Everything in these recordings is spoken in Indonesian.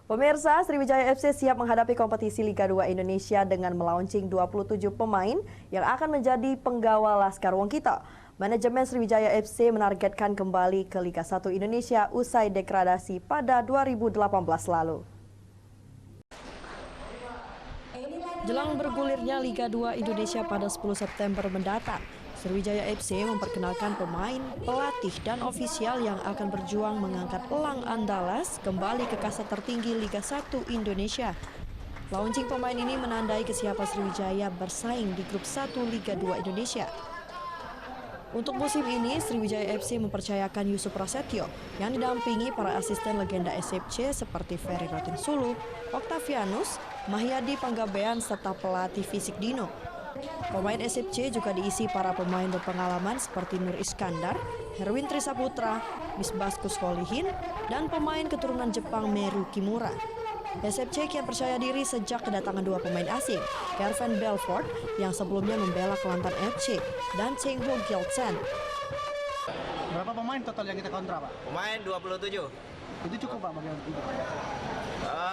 Pemirsa, Sriwijaya FC siap menghadapi kompetisi Liga 2 Indonesia dengan melaunching 27 pemain yang akan menjadi penggawa Laskar Wongkito. Manajemen Sriwijaya FC menargetkan kembali ke Liga 1 Indonesia usai degradasi pada 2018 lalu. Jelang bergulirnya Liga 2 Indonesia pada 10 September mendatang, Sriwijaya FC memperkenalkan pemain, pelatih, dan ofisial yang akan berjuang mengangkat Elang Andalas kembali ke kasta tertinggi Liga 1 Indonesia. Launching pemain ini menandai kesiapan Sriwijaya bersaing di grup 1 Liga 2 Indonesia. Untuk musim ini, Sriwijaya FC mempercayakan Yusuf Prasetyo yang didampingi para asisten legenda SFC seperti Ferry Rotinsulu, Octavianus, Mahyadi Panggabean, serta pelatih fisik Dino. Pemain SFC juga diisi para pemain berpengalaman seperti Nur Iskandar, Herwin Trisaputra, Misbaskus Holihin, dan pemain keturunan Jepang Meru Kimura. SFC kian percaya diri sejak kedatangan dua pemain asing, Kerven Belfort yang sebelumnya membela Kelantan FC dan Cheng Ho Gyaltsen. Berapa pemain total yang kita kontrak, Pak? Pemain 27. Itu cukup, Pak, bagi itu?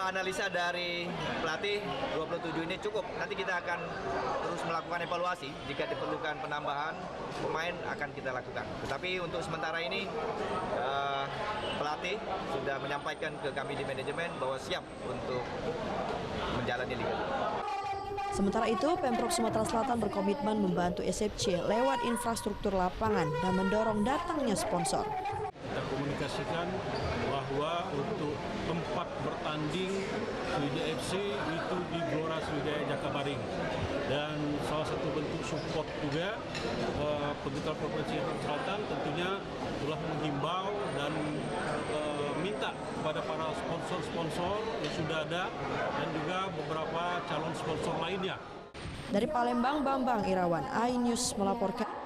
Analisa dari pelatih 27 ini cukup. Nanti kita akan terus melakukan evaluasi. Jika diperlukan penambahan pemain akan kita lakukan. Tetapi untuk sementara ini pelatih sudah menyampaikan ke kami di manajemen bahwa siap untuk menjalani Liga 2. Sementara itu, Pemprov Sumatera Selatan berkomitmen membantu SFC lewat infrastruktur lapangan dan mendorong datangnya sponsor. Kita komunikasikan bahwa untuk tempat bertanding Sriwijaya FC itu di Gelora Sriwijaya Jakabaring, dan salah satu bentuk support juga pemerintah Provinsi Selatan tentunya telah menghimbau dan minta kepada para sponsor-sponsor yang sudah ada dan juga beberapa calon sponsor lainnya. Dari Palembang, Bambang Irawan, iNews melaporkan.